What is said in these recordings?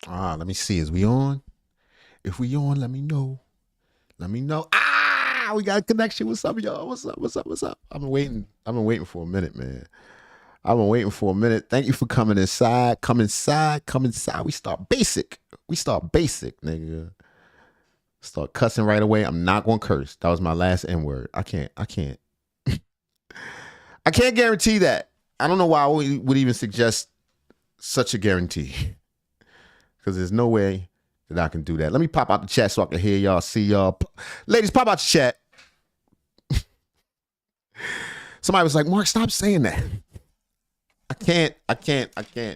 Let me see. Is we on? If we on, let me know. Let me know. We got a connection. What's up, y'all? What's up? What's up? What's up? I've been waiting for a minute, man. I've been waiting for a minute. Thank you for coming inside. Come inside. Come inside. We start basic. Nigga. Start cussing right away. I'm not gonna curse. That was my last N word. I can't. I can't guarantee that. I don't know why I would even suggest such a guarantee. Because there's no way that I can do that. Let me pop out the chat so I can hear y'all, see y'all. Ladies, pop out the chat. Somebody was like, Mark, stop saying that. I can't.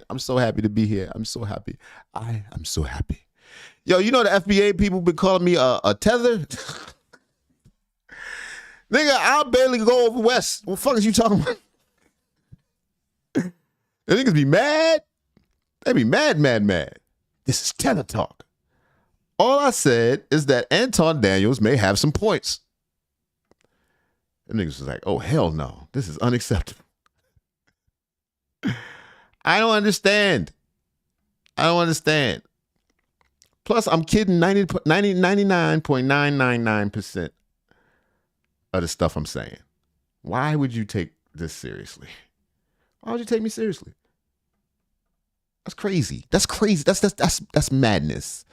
I'm so happy to be here. I'm so happy. I am so happy. Yo, you know the FBA people been calling me a tether? Nigga, I'll barely go over west. What the fuck is you talking about? The niggas be mad. They be mad. This is tether talk. All I said is that Anton Daniels may have some points. The niggas was like, oh, hell no. This is unacceptable. I don't understand. Plus, I'm kidding 99.999% of the stuff I'm saying. Why would you take this seriously? Why would you take me seriously? That's crazy. That's madness.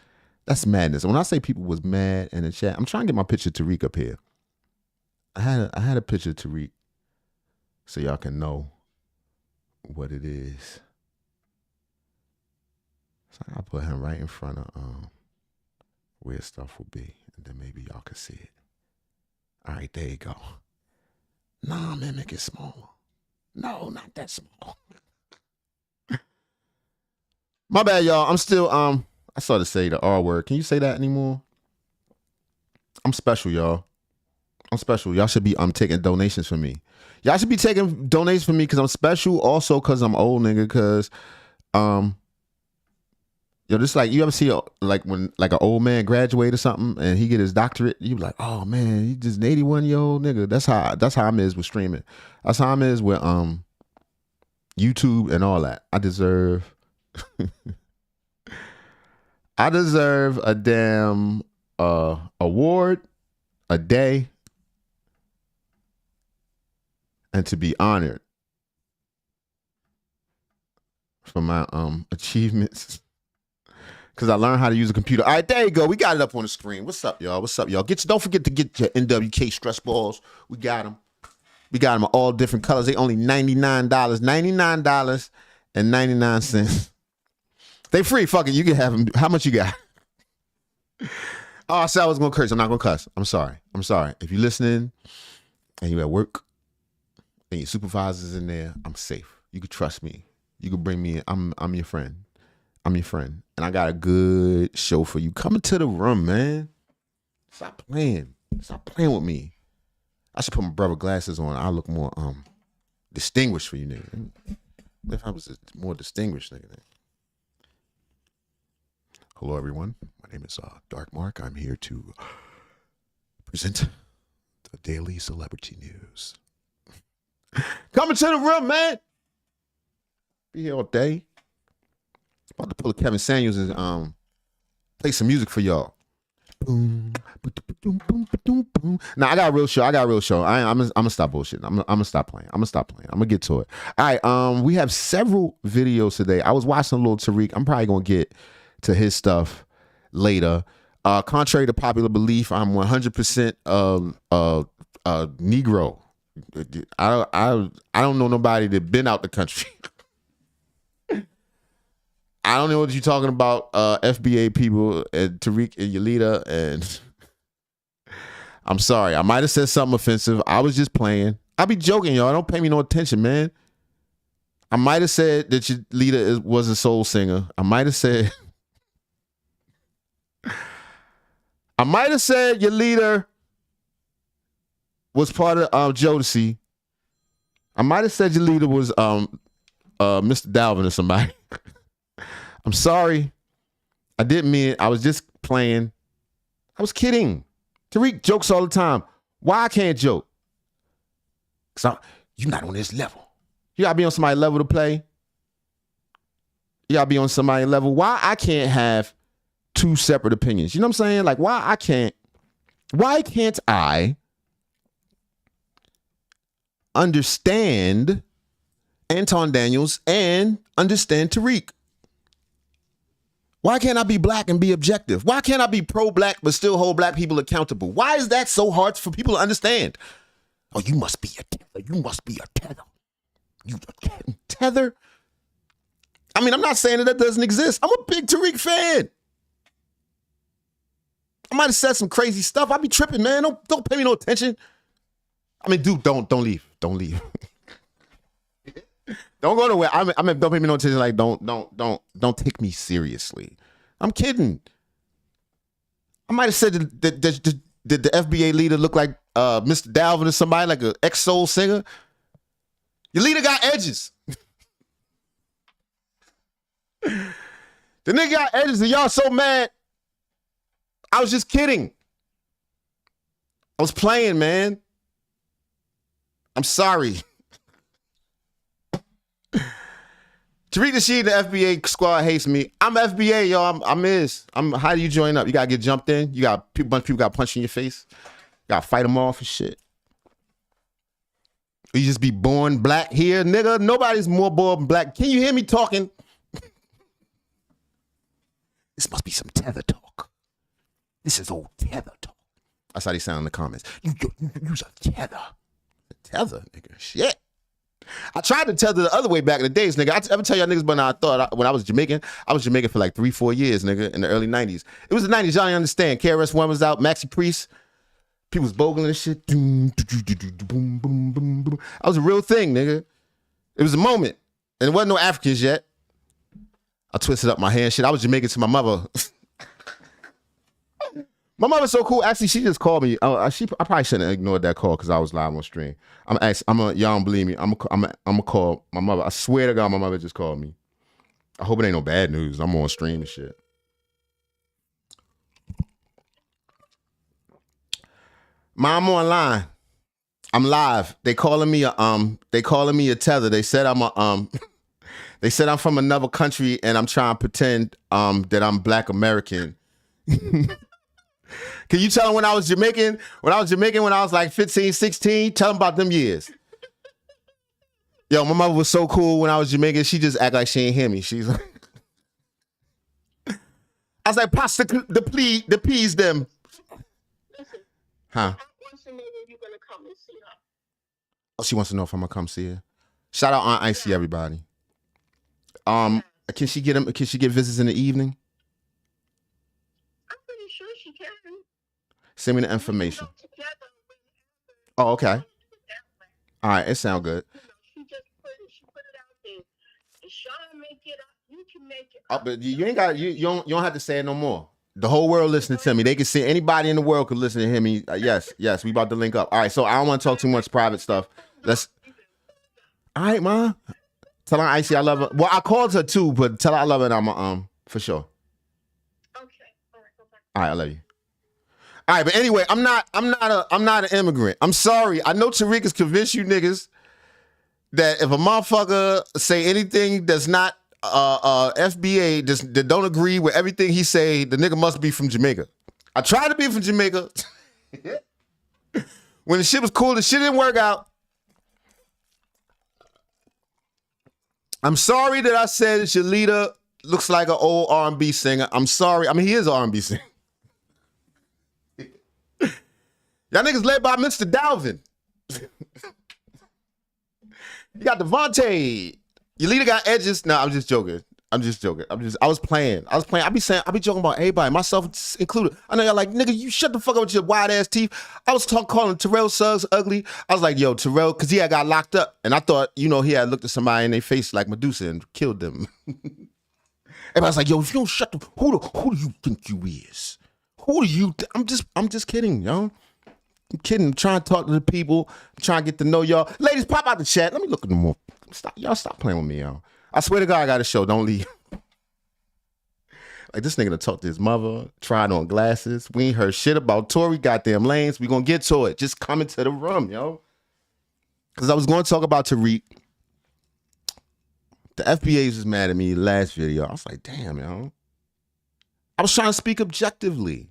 That's madness. And when I say people was mad in the chat, I'm trying to get my picture of Tariq up here. I had a picture of Tariq so y'all can know what it is. So I'll put him right in front of where stuff will be, and then maybe y'all can see it. All right, there you go. Nah, man, make it smaller. No, not that small. My bad, y'all. I'm still I started to say the R word. Can you say that anymore? I'm special, y'all. I'm special. Y'all should be taking donations from me. Y'all should be taking donations from me because I'm special. Also because I'm old, nigga. Because yo, just like you ever see like when like an old man graduate or something and he get his doctorate, you be like, oh man, he just an 81-year-old nigga. That's how I'm is with streaming. That's how I'm is with YouTube and all that. I deserve a damn award, a day, and to be honored for my achievements. Because I learned how to use a computer. All right, there you go. We got it up on the screen. What's up, y'all? Don't forget to get your NWK stress balls. We got them. We got them all different colors. They only $99. $99.99. They free. Fuck it. You can have them. How much you got? Oh, I said I was going to curse. I'm not going to cuss. I'm sorry. If you're listening and you at work and your supervisor's in there, I'm safe. You can trust me. You can bring me in. I'm your friend. And I got a good show for you. Come into the room, man. Stop playing with me. I should put my brother glasses on. I look more distinguished for you, nigga. If I was more distinguished, nigga. Hello, everyone. My name is Dark Mark. I'm here to present the Daily Celebrity News. Coming to the room, man. Be here all day. About to pull a Kevin Samuels and play some music for y'all. Boom, boom, boom, boom, boom. Now I got a real show. I'm gonna stop bullshitting. I'm gonna stop playing. I'm gonna get to it. All right. We have several videos today. I was watching a little Tariq. I'm probably gonna get to his stuff later. Contrary to popular belief, I'm 100% Negro. I don't know nobody that been out the country. I don't know what you're talking about, FBA people and Tariq and Yelita, and I'm sorry. I might have said something offensive. I was just playing. I be joking, y'all. Don't pay me no attention, man. I might have said that Yelita was a soul singer. I might have said your leader was part of Jodeci. I might have said your leader was Mr. Dalvin or somebody. I'm sorry. I didn't mean it. I was just playing. I was kidding. Tariq jokes all the time. Why I can't joke? Because you're not on this level. You got to be on somebody's level to play. You gotta be on somebody's level. Why I can't have two separate opinions? You know what I'm saying? Like, why can't I understand Anton Daniels and understand Tariq? Why can't I be black and be objective? Why can't I be pro-black but still hold black people accountable? Why is that so hard for people to understand? Oh, you must be a tether. You must be a tether. You a tether? I mean, I'm not saying that doesn't exist. I'm a big Tariq fan. I might have said some crazy stuff. I be tripping, man. Don't pay me no attention. I mean, dude, don't leave. Don't leave. Don't go nowhere. I mean, don't pay me no attention. Like, don't take me seriously. I'm kidding. I might have said that the FBA leader look like Mr. Dalvin or somebody, like an ex-soul singer. Your leader got edges. The nigga got edges and y'all so mad. I was just kidding. I was playing, man. I'm sorry. Tariq Nasheed, the FBA squad hates me. I'm FBA, y'all. How do you join up? You gotta get jumped in. You got a bunch of people got punched in your face. You gotta fight them off and shit. You just be born black here, nigga. Nobody's more born black. Can you hear me talking? This must be some tether talk. This is old tether talk. That's how they sound in the comments. You use a tether. Tether, nigga. Shit. I tried to tether the other way back in the days, nigga. I ever tell y'all niggas when I was Jamaican for like 3-4 years, nigga, in the early 90s. It was the 90s, y'all understand. KRS-One was out, Maxi Priest. People was bogling and shit. Boom, boom, boom, boom. That was a real thing, nigga. It was a moment. And there wasn't no Africans yet. I twisted up my hand, shit. I was Jamaican to my mother. My mother's so cool. Actually, she just called me. I probably shouldn't have ignored that call because I was live on stream. Y'all don't believe me. I'm gonna call my mother. I swear to God, my mother just called me. I hope it ain't no bad news. I'm on stream and shit. Mom, I'm online. I'm live. They calling me a tether. They said they said I'm from another country and I'm trying to pretend that I'm Black American. Can you tell them when I was Jamaican? When I was like 15, 16, tell them about them years. Yo, my mother was so cool when I was Jamaican. She just act like she ain't hear me. She's like, I was like, pass the peas them. Huh? Wants to know when you're gonna come and see her. Oh, she wants to know if I'm gonna come see her. Shout out Aunt Icy, everybody. Can she get visits in the evening? I'm pretty sure she can. Send me the information. Oh, okay. All right, it sounds good. She put it out there. And Sean make it up. You can make it up. But you ain't got you don't have to say it no more. The whole world listening to me. They can see anybody in the world could listen to hear me. Yes, we about to link up. All right, so I don't want to talk too much private stuff. All right, Ma. Tell her Icy I love her. Well, I called her too, but tell her I love her and I'm for sure. Okay. All right, bye-bye. All right, I love you. All right, but anyway, I'm not an immigrant. I'm sorry. I know Tariq has convinced you niggas that if a motherfucker say anything that's not FBA that don't agree with everything he say, the nigga must be from Jamaica. I tried to be from Jamaica. When the shit was cool, the shit didn't work out. I'm sorry that I said that your leader looks like an old R&B singer. I'm sorry. I mean, he is an R&B singer. Y'all niggas led by Mr. Dalvin. You got Devontae. Your leader got edges. No, I'm just joking. I was playing. I be joking about everybody, myself included. I know y'all like, nigga, you shut the fuck up with your wide ass teeth. I was calling Terrell Suggs ugly. I was like, yo, Terrell, because he had got locked up. And I thought, he had looked at somebody in their face like Medusa and killed them. Everybody's like, yo, if you don't shut the, who do you think you is? Who do you, I'm just kidding, yo. I'm kidding. I'm trying to talk to the people. I'm trying to get to know y'all. Ladies, pop out the chat. Let me look at them more. Stop playing with me, y'all. I swear to God, I got a show. Don't leave. Like, this nigga done talked to his mother, tried on glasses. We ain't heard shit about Tory, goddamn Lanez. We gonna get to it. Just come into the room, yo. Because I was going to talk about Tariq. The FBA was mad at me last video. I was like, damn, yo. I was trying to speak objectively.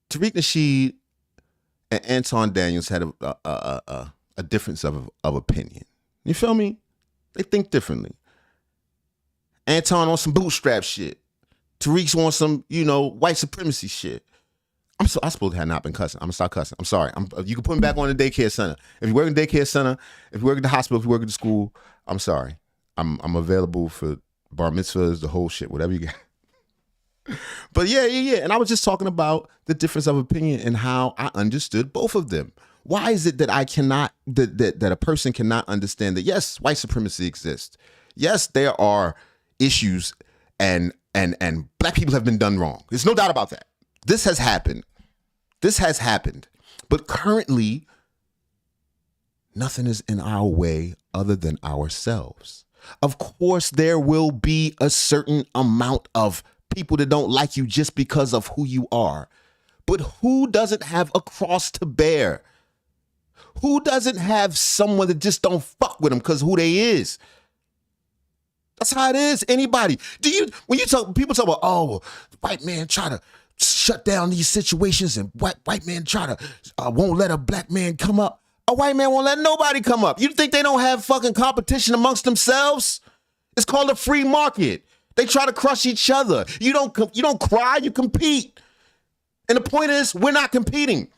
Tariq Nasheed and Anton Daniels had a difference of opinion. You feel me? They think differently. Anton on some bootstrap shit. Tariq's on some, white supremacy shit. I supposed to have not been cussing. I'm gonna start cussing. I'm sorry. You can put me back on the daycare center. If you work in the daycare center, if you work at the hospital, if you work at the school, I'm sorry. I'm available for bar mitzvahs, the whole shit, whatever you got. But yeah. And I was just talking about the difference of opinion and how I understood both of them. Why is it that I cannot, that a person cannot understand that, yes, white supremacy exists. Yes, there are issues and black people have been done wrong. There's no doubt about that. This has happened. But currently, nothing is in our way other than ourselves. Of course, there will be a certain amount of people that don't like you just because of who you are. But who doesn't have a cross to bear? Who doesn't have someone that just don't fuck with them because who they is? That's how it is. Anybody. When people talk about, oh, white man try to shut down these situations and white man try to won't let a black man come up. A white man won't let nobody come up. You think they don't have fucking competition amongst themselves? It's called a free market. They try to crush each other. You don't cry, you compete. And the point is, we're not competing.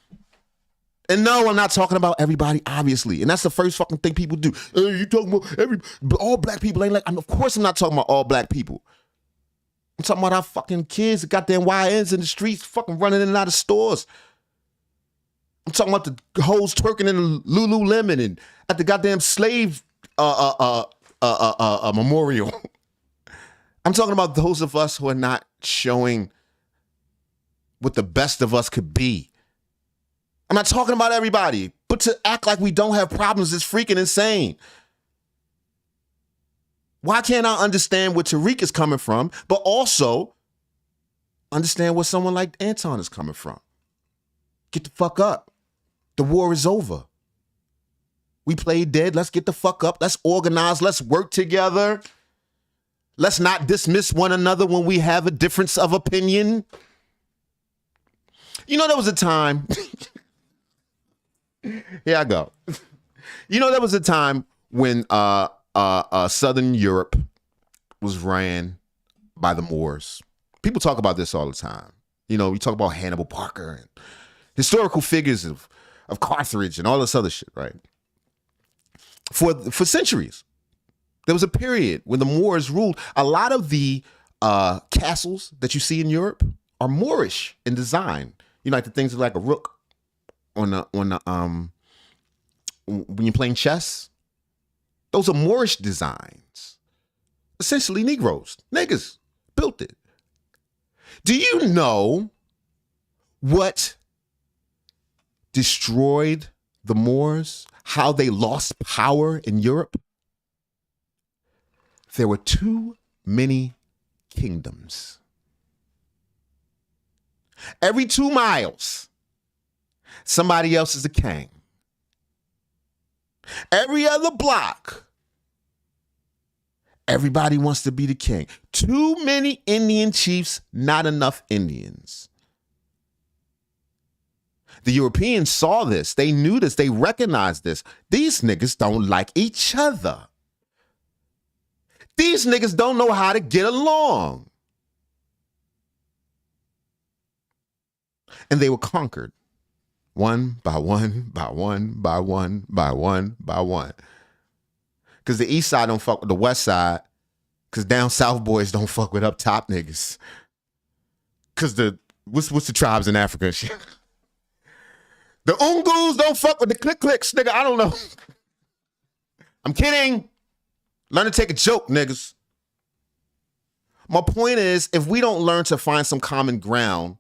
And no, I'm not talking about everybody, obviously. And that's the first fucking thing people do. Hey, you talking about all black people ain't like, of course I'm not talking about all black people. I'm talking about our fucking kids that got their YNs in the streets fucking running in and out of stores. I'm talking about the hoes twerking in the Lululemon and at the goddamn slave memorial. I'm talking about those of us who are not showing what the best of us could be. I'm not talking about everybody, but to act like we don't have problems is freaking insane. Why can't I understand where Tariq is coming from, but also understand where someone like Anton is coming from? Get the fuck up. The war is over. We played dead. Let's get the fuck up. Let's organize. Let's work together. Let's not dismiss one another when we have a difference of opinion. There was a time. Here I go. There was a time when Southern Europe was ran by the Moors. People talk about this all the time. We talk about Hannibal Barca and historical figures of Carthage and all this other shit, right? For centuries, there was a period when the Moors ruled. A lot of the castles that you see in Europe are Moorish in design. Like the things like a rook on the when you're playing chess. Those are Moorish designs. Essentially Negroes, niggas built it. Do you know what destroyed the Moors? How they lost power in Europe? There were too many kingdoms. Every 2 miles, somebody else is a king. Every other block, everybody wants to be the king. Too many Indian chiefs, not enough Indians. The Europeans saw this. They knew this. They recognized this. These niggas don't like each other. These niggas don't know how to get along. And they were conquered. One by one, by one, by one, by one, by one. Because the east side don't fuck with the west side. Because down south boys don't fuck with up top niggas. Because what's the tribes in Africa? The Ungus don't fuck with the click-clicks, nigga. I don't know. I'm kidding. Learn to take a joke, niggas. My point is, if we don't learn to find some common ground,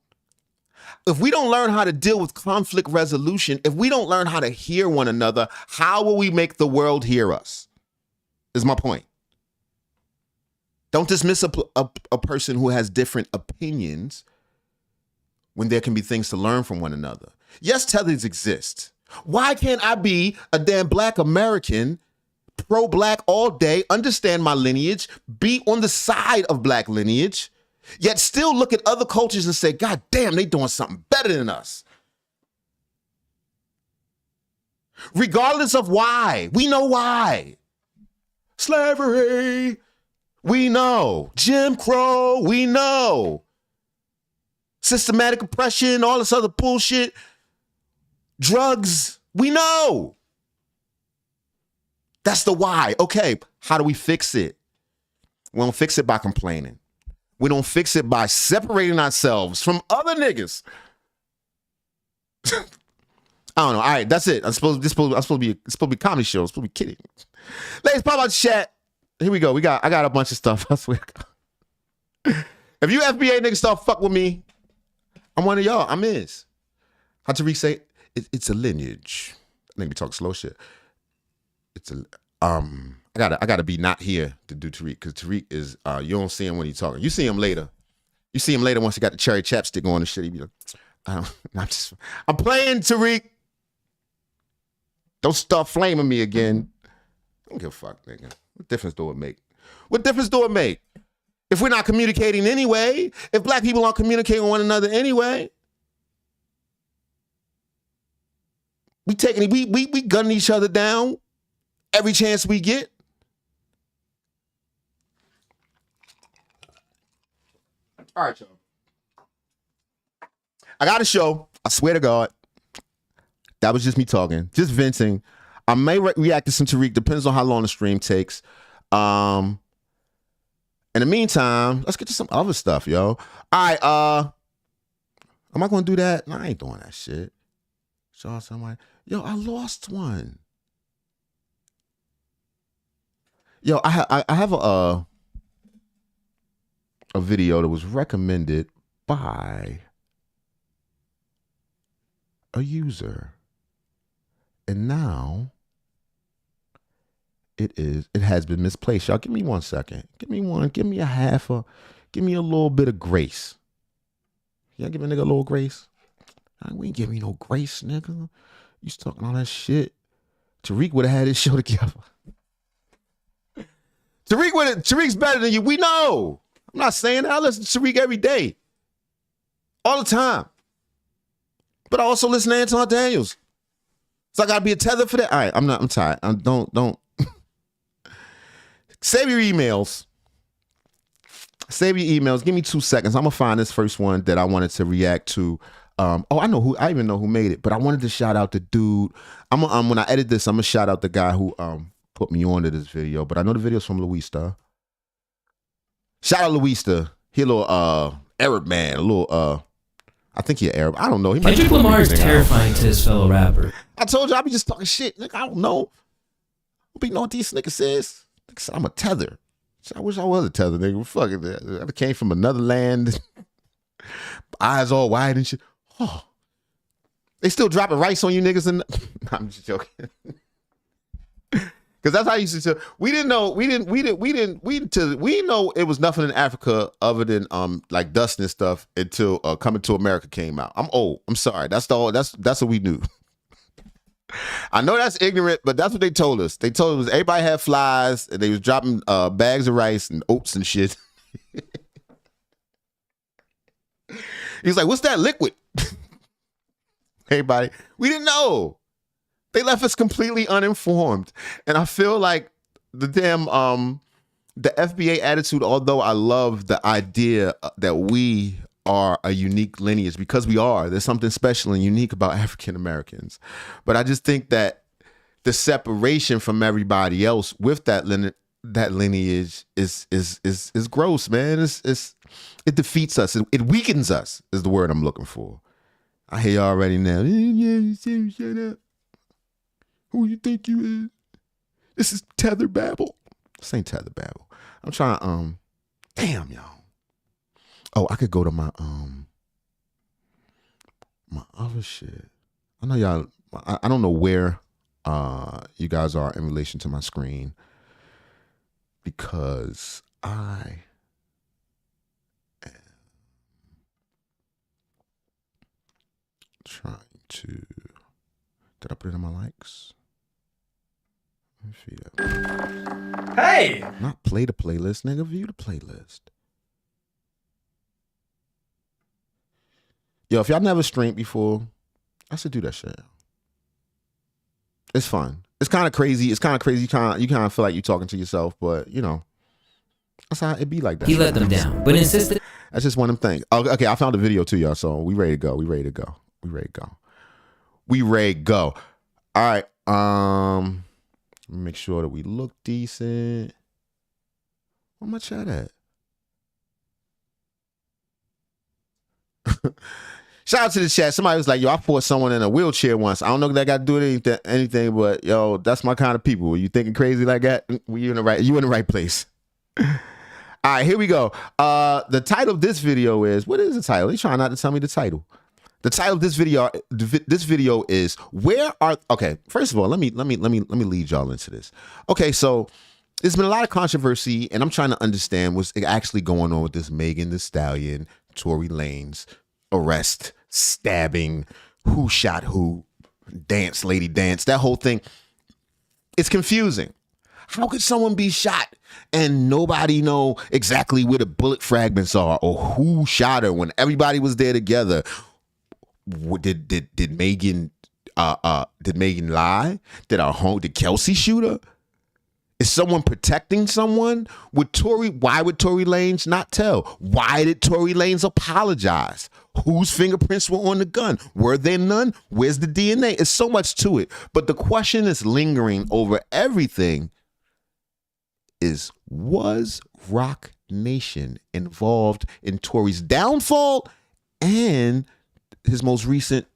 if we don't learn how to deal with conflict resolution, if we don't learn how to hear one another, how will we make the world hear us? Is my point. Don't dismiss a person who has different opinions when there can be things to learn from one another. Yes, tethers exist. Why can't I be a damn black American pro-black all day, understand my lineage, be on the side of black lineage, yet still look at other cultures and say, God damn, they doing something better than us. Regardless of why. We know why. Slavery, we know. Jim Crow, we know. Systematic oppression, all this other bullshit. Drugs, we know. That's the why. Okay, how do we fix it? We don't fix it by complaining. We don't fix it by separating ourselves from other niggas. I don't know. All right, that's it. I'm supposed to be a comedy show. I'm supposed to be kidding. Ladies, pop out the chat. Here we go. I got a bunch of stuff. I swear to God. If you FBA niggas start fuck with me, I'm one of y'all. I'm is. How Tariq say? It's a lineage. I think we talk slow shit. It's a I gotta be not here to do Tariq, because Tariq is you don't see him when he's talking. You see him later. You see him later once he got the cherry chapstick on and shit. He be like, I'm playing, Tariq. Don't start flaming me again. I don't give a fuck, nigga. What difference do it make? What difference do it make? If we're not communicating anyway, if black people aren't communicating with one another anyway, we gunning each other down every chance we get. All right, y'all. I got a show. I swear to God. That was just me talking, just venting. I may react to some Tariq, depends on how long the stream takes. In the meantime, let's get to some other stuff, yo. All right, am I gonna do that? No, I ain't doing that shit. Show somebody. Yo, I lost one. Yo, I have a video that was recommended by a user. And now it has been misplaced. Y'all give me 1 second. Give me a little bit of grace. Y'all give a nigga a little grace? We ain't giving you no grace, nigga. You talking all that shit. Tariq would have had his show together. Tariq's better than you. We know. I'm not saying that. I listen to Tariq every day. All the time. But I also listen to Anton Daniels. So I gotta be a tether for that. All right, I'm tired. Don't save your emails. Save your emails. Give me 2 seconds. I'm gonna find this first one that I wanted to react to. I even know who made it, but I wanted to shout out the dude. When I edit this, I'm gonna shout out the guy who put me on to this video, but I know the video's from Louista. Shout out Louista. He a little Arab man, a little I think he's Arab. I don't know. Kendrick Lamar is terrifying to his fellow rapper. I told you I be just talking shit. Nigga, I don't know. I don't know what these niggas says. Nigga said I'm a tether. I wish I was a tether, nigga. Fuck it. I came from another land. Eyes all wide and shit. Oh. They still dropping rice on you niggas and I'm just joking. Cause that's how you used to. We didn't know it was nothing in Africa other than like dust and stuff until Coming to America came out. I'm old. I'm sorry. That's what we knew. I know that's ignorant, but that's what they told us. They told us everybody had flies and they was dropping bags of rice and oats and shit. He's like, "What's that liquid?" Everybody, we didn't know. They left us completely uninformed. And I feel like the damn, the FBA attitude, although I love the idea that we are a unique lineage, because we are, there's something special and unique about African Americans. But I just think that the separation from everybody else with that lineage is gross, man. It defeats us. It weakens us is the word I'm looking for. I hear you already now. Shut up. Who you think you is? This is Tether Babble. This ain't Tether Babble. I'm trying damn y'all. Oh, I could go to my my other shit. I know y'all I don't know where you guys are in relation to my screen, because I am trying to, did I put it in my likes? Hey! Not play the playlist, nigga. View the playlist. Yo, if y'all never streamed before, I should do that shit. It's fun. It's kind of crazy. You kind of feel like you're talking to yourself, but you know, that's how it be like that. He let them down, but insisted. That's just one of them things. Oh, okay, I found a video too, y'all. So we ready to go. All right. Make sure that we look decent. Where my chat at? Shout out to the chat. Somebody was like, yo, I fought someone in a wheelchair once. I don't know if that got to do with anything, but yo, that's my kind of people. You thinking crazy like that? You in the right place. All right, here we go. The title of this video is, what is the title? They trying not to tell me the title. The title of this video is okay, first of all, let me lead y'all into this. Okay, so there's been a lot of controversy, and I'm trying to understand what's actually going on with this Megan Thee Stallion, Tory Lanez arrest, stabbing, who shot who, dance, lady dance, that whole thing. It's confusing. How could someone be shot and nobody know exactly where the bullet fragments are or who shot her when everybody was there together? Did Megan lie? Did Kelsey shoot her? Is someone protecting someone? Why would Tory Lanez not tell? Why did Tory Lanez apologize? Whose fingerprints were on the gun? Were there none? Where's the DNA? It's so much to it. But the question that's lingering over everything is, was Roc Nation involved in Tory's downfall and his most recent,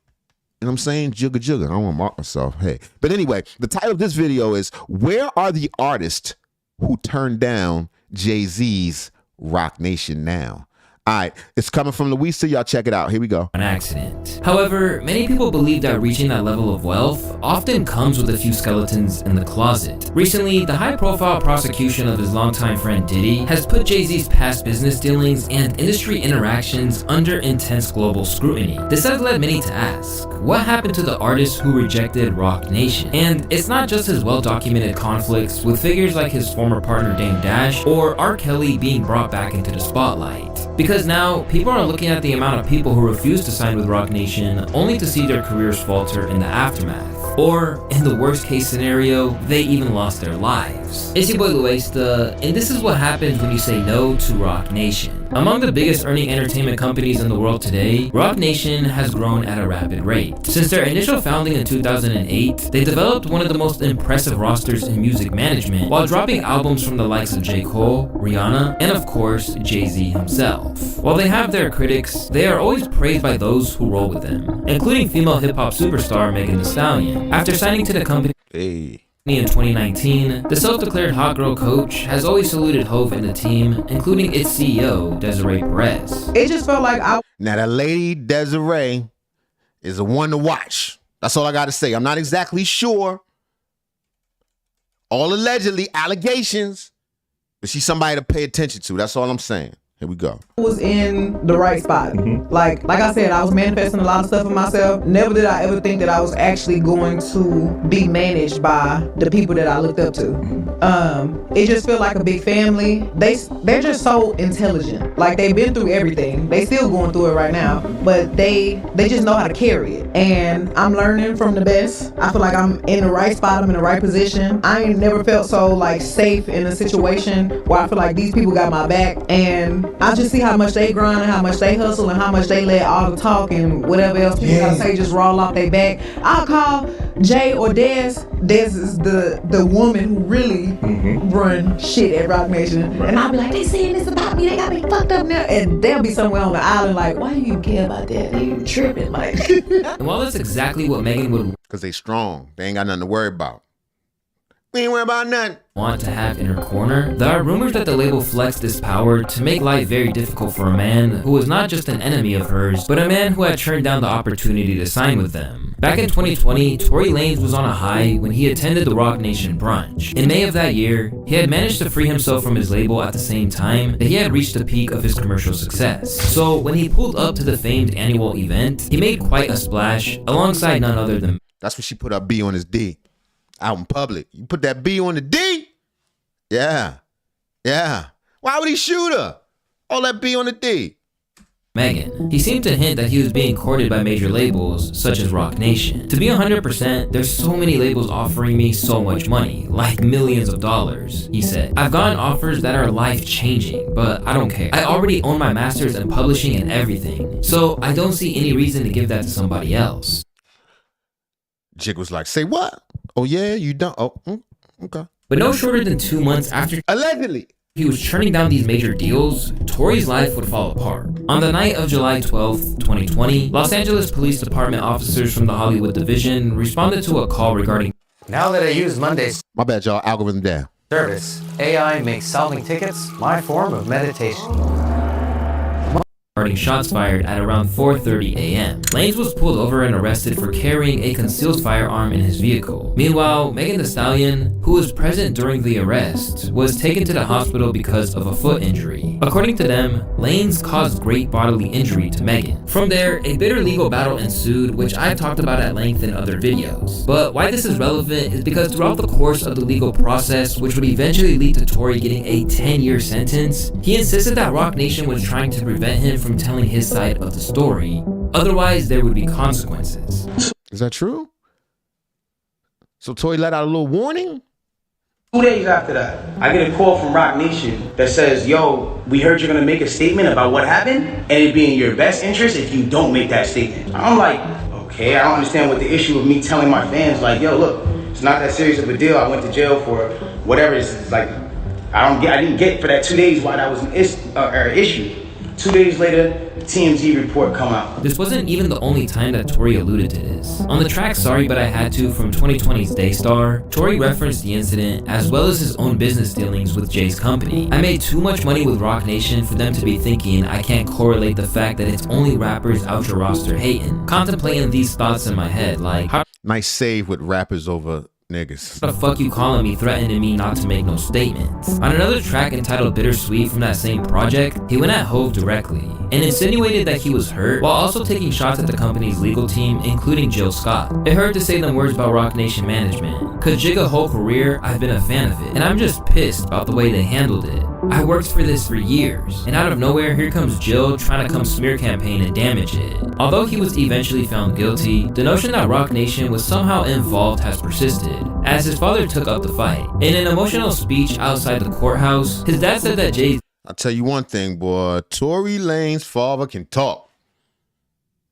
you know what I'm saying, jugga jugga? I don't want to mark myself. Hey. But anyway, the title of this video is, where are the artists who turned down Jay-Z's Roc Nation now? All right, it's coming from Louisa. Y'all check it out. Here we go. An accident. However, many people believe that reaching that level of wealth often comes with a few skeletons in the closet. Recently, the high-profile prosecution of his longtime friend Diddy has put Jay-Z's past business dealings and industry interactions under intense global scrutiny. This has led many to ask, what happened to the artist who rejected Roc Nation? And it's not just his well-documented conflicts with figures like his former partner Dame Dash or R. Kelly being brought back into the spotlight. Because now, people are looking at the amount of people who refuse to sign with Roc Nation only to see their careers falter in the aftermath. Or, in the worst case scenario, they even lost their lives. It's your boy Louisa, and this is what happens when you say no to Roc Nation. Among the biggest earning entertainment companies in the world today, Roc Nation has grown at a rapid rate. Since their initial founding in 2008, they developed one of the most impressive rosters in music management while dropping albums from the likes of J. Cole, Rihanna, and of course, Jay-Z himself. While they have their critics, they are always praised by those who roll with them, including female hip-hop superstar Megan Thee Stallion. After signing to the company in 2019, the self-declared hot girl coach has always saluted Hove and the team, including its CEO, Desiree Perez. It just felt like Now that lady Desiree is a one to watch. That's all I got to say. I'm not exactly sure. All allegedly allegations, but she's somebody to pay attention to. That's all I'm saying. Here we go. was in the right spot. Like I said, I was manifesting a lot of stuff in myself. Never did I ever think that I was actually going to be managed by the people that I looked up to. It just felt like a big family. They're just so intelligent. Like, they've been through everything. They still going through it right now, but they just know how to carry it. And I'm learning from the best. I feel like I'm in the right spot. I'm in the right position. I ain't never felt so like safe in a situation where I feel like these people got my back, and I just see how much they grind and how much they hustle and how much they let all the talk and whatever else people gotta say just roll off their back. I'll call Jay or Des. Des is the woman who really run shit at Roc Nation. Right. And I'll be like, they saying this about me, they got me fucked up now. And they'll be somewhere on the island like, why do you care about that? They tripping like. And while that's exactly what Megan would because they strong. They ain't got nothing to worry about. We ain't worry about nothing. Want to have in her corner, there are rumors that the label flexed this power to make life very difficult for a man who was not just an enemy of hers, but a man who had turned down the opportunity to sign with them. Back in 2020, Tory Lanez was on a high when he attended the Roc Nation brunch. In May of that year, he had managed to free himself from his label at the same time that he had reached the peak of his commercial success. So when he pulled up to the famed annual event, he made quite a splash alongside none other than... That's when she put up B on his D. Out in public. You put that B on the D? Yeah. Yeah. Why would he shoot her? All that B on the D. Megan. He seemed to hint that he was being courted by major labels, such as Roc Nation. To be 100%, there's so many labels offering me so much money, like millions of dollars, he said. I've gotten offers that are life-changing, but I don't care. I already own my master's in publishing and everything, so I don't see any reason to give that to somebody else. Jig was like, say what? Oh yeah, you don't? Oh, okay. But no shorter than 2 months after allegedly he was turning down these major deals, Tory's life would fall apart. On the night of July 12th, 2020, Los Angeles Police Department officers from the Hollywood Division responded to a call regarding Now that I use Monday's my bad, y'all. Algorithm down. service, AI makes solving tickets my form of meditation. shots fired at around 4:30 a.m. Lanez was pulled over and arrested for carrying a concealed firearm in his vehicle. Meanwhile, Megan Thee Stallion, who was present during the arrest, was taken to the hospital because of a foot injury. According to them, Lanez caused great bodily injury to Megan. From there, a bitter legal battle ensued, which I've talked about at length in other videos. But why this is relevant is because throughout the course of the legal process, which would eventually lead to Tory getting a 10-year sentence, he insisted that Roc Nation was trying to prevent him from telling his side of the story. Otherwise, there would be consequences. Is that true? So Tory let out a little warning? 2 days after that, I get a call from Roc Nation that says, yo, we heard you're gonna make a statement about what happened, and it'd be in your best interest if you don't make that statement. I'm like, okay, I don't understand what the issue of me telling my fans, like, yo, look, it's not that serious of a deal. I went to jail for whatever. It's like, I didn't get for that 2 days why that was an issue. 2 days later, the TMZ report come out. This wasn't even the only time that Tory alluded to this. On the track Sorry But I Had To from 2020's Daystar, Tory referenced the incident as well as his own business dealings with Jay's company. I made too much money with Roc Nation for them to be thinking I can't correlate the fact that it's only rappers out your roster hating. Contemplating these thoughts in my head like, how Nice save with rappers over niggas. the fuck you calling me, threatening me not to make no statements? On another track entitled Bittersweet from that same project, he went at Hove directly and insinuated that he was hurt while also taking shots at the company's legal team, including Jill Scott. It hurt to say them words about Roc Nation management. Cause Jigga whole career, I've been a fan of it, and I'm just pissed about the way they handled it. I worked for this for years, and out of nowhere, here comes Jill trying to come smear campaign and damage it. Although he was eventually found guilty, the notion that Roc Nation was somehow involved has persisted, as his father took up the fight. In an emotional speech outside the courthouse, his dad said that Jay I'll tell you one thing, boy. Tory Lanez's father can talk.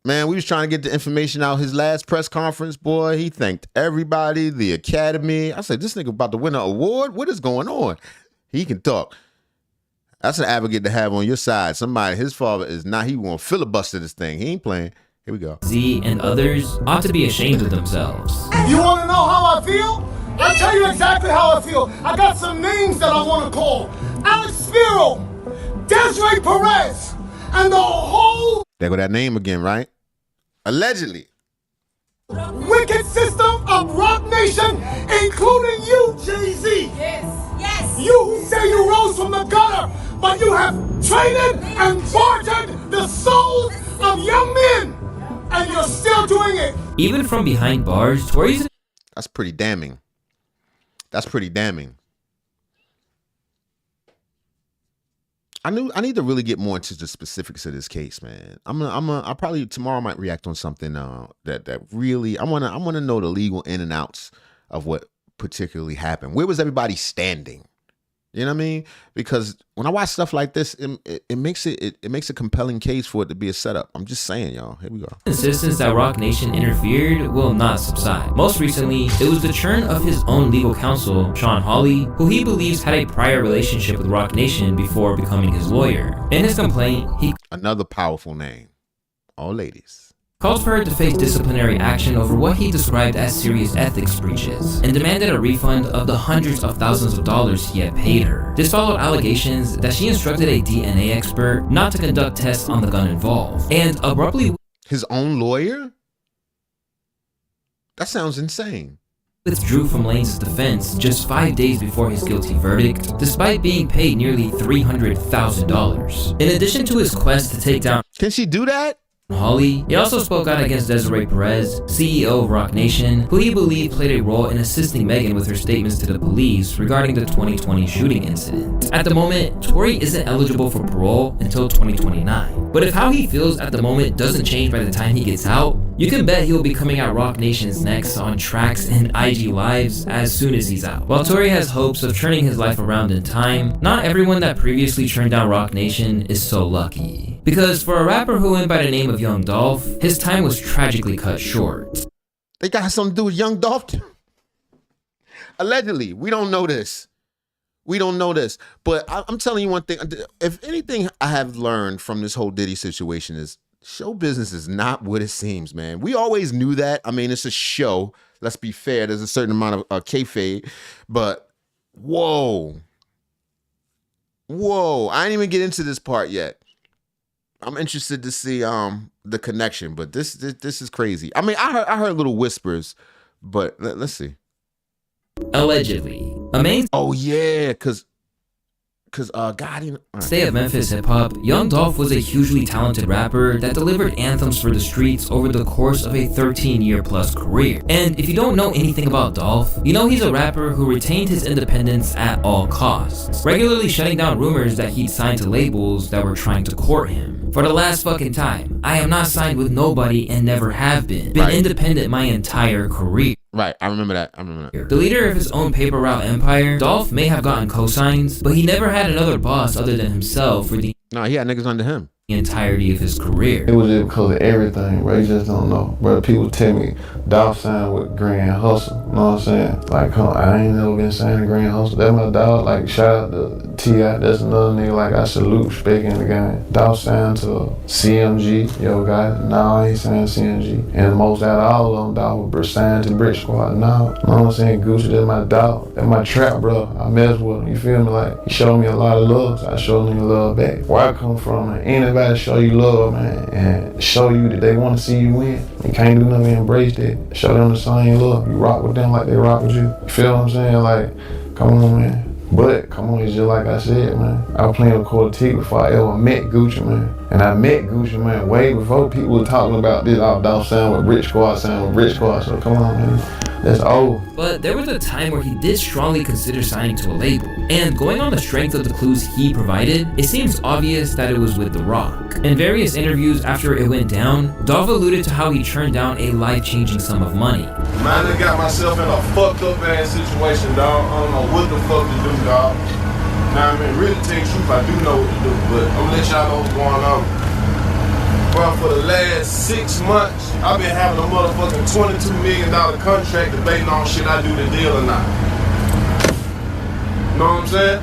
Man, we was trying to get the information out. His last press conference, boy, he thanked everybody, the academy. I said, this nigga about to win an award? What is going on? He can talk. That's an advocate to have on your side. Somebody, his father is not, he won't filibuster this thing. He ain't playing. Here we go. Z and others ought to be ashamed of themselves. You want to know how I feel? I'll tell you exactly how I feel. I got some names that I want to call. Alex Spiro, Desiree Perez, and the whole There go that name again, right? Allegedly. wicked system of Roc Nation, including you, Jay-Z. Yes. You who say you rose from the gutter, but you have traded and bartered the souls of young men, and you're still doing it. Even from behind bars, Tory's That's pretty damning. That's pretty damning. I need to really get more into the specifics of this case, man. I probably tomorrow might react on something that really I wanna know the legal in and outs of what particularly happened. Where was everybody standing? You know what I mean? Because when I watch stuff like this, it makes a compelling case for it to be a setup. I'm just saying, y'all. Here we go. insistence that Roc Nation interfered will not subside. Most recently, it was the churn of his own legal counsel, Sean Hawley, who he believes had a prior relationship with Roc Nation before becoming his lawyer. In his complaint, he Another powerful name. All ladies. called for her to face disciplinary action over what he described as serious ethics breaches, and demanded a refund of the hundreds of thousands of dollars he had paid her. This followed allegations that she instructed a DNA expert not to conduct tests on the gun involved, and abruptly His own lawyer? That sounds insane. withdrew from Lanez's defense just 5 days before his guilty verdict, despite being paid nearly $300,000. In addition to his quest to take down Can she do that? Hawley. He also spoke out against Desiree Perez, CEO of Rock Nation, who he believed played a role in assisting Megan with her statements to the police regarding the 2020 shooting incident. At the moment, Tory isn't eligible for parole until 2029. But if how he feels at the moment doesn't change by the time he gets out, you can bet he'll be coming at Rock Nation's next on tracks and IG lives as soon as he's out. While Tory has hopes of turning his life around in time, not everyone that previously turned down Rock Nation is so lucky. Because for a rapper who went by the name of Young Dolph, his time was tragically cut short. They got something to do with Young Dolph? Allegedly. We don't know this. But I'm telling you one thing. If anything I have learned from this whole Diddy situation is show business is not what it seems, man. We always knew that. I mean, it's a show. Let's be fair. There's a certain amount of kayfabe. But whoa. I didn't even get into this part yet. I'm interested to see the connection, but this is crazy. I mean, I heard little whispers, but let's see. Allegedly, a main stay of Memphis hip-hop, Young Dolph was a hugely talented rapper that delivered anthems for the streets over the course of a 13-year-plus career. And if you don't know anything about Dolph, you know he's a rapper who retained his independence at all costs, regularly shutting down rumors that he'd signed to labels that were trying to court him. For the last fucking time, I am not signed with nobody and never have been. Been independent my entire career. Right, I remember that. The leader of his own paper route empire, Dolph may have gotten cosigns, but he never had another boss other than himself for the he had niggas under him. entirety of his career. It was just because of everything, bro. You just don't know. Bro, people tell me Dolph signed with Grand Hustle. You know what I'm saying? Like, I ain't never been signed to Grand Hustle. That's my dog. Like, shout out to T.I. That's another nigga. Like, I salute, respect in the game. Dolph signed to CMG. Yo, guys. Now I ain't signed to CMG. And most out of all of them, Dolph was signed to Brick Squad. Now, you know what I'm saying? Gucci, that's my dog. That's my trap, bro. I mess with him. You feel me? Like, he showed me a lot of love, so I showed him love back. Where I come from, man, anybody show you love, man, and show you that they want to see you win. You can't do nothing, embrace that. Show them the same love. You rock with them like they rock with you. You feel what I'm saying? Like, come on, man. But, come on, it's just like I said, man. I was playing with Quarter T before I ever met Gucci, man. And I met Gucci, man, way before people were talking about this Dolph sound with Rich Squad, sound with Rich Squad. So, come on, man. That's old. But there was a time where he did strongly consider signing to a label. And going on the strength of the clues he provided, it seems obvious that it was with The Rock. In various interviews after it went down, Dolph alluded to how he turned down a life-changing sum of money. Man, I got myself in a fucked up ass situation, dog. I don't know what the fuck to do, dog. Now, I mean, really tell you the truth, I do know what to do, but I'm gonna let y'all know what's going on. Well, for the last 6 months, I've been having a motherfucking $22 million contract debating on should I do the deal or not. You know what I'm saying?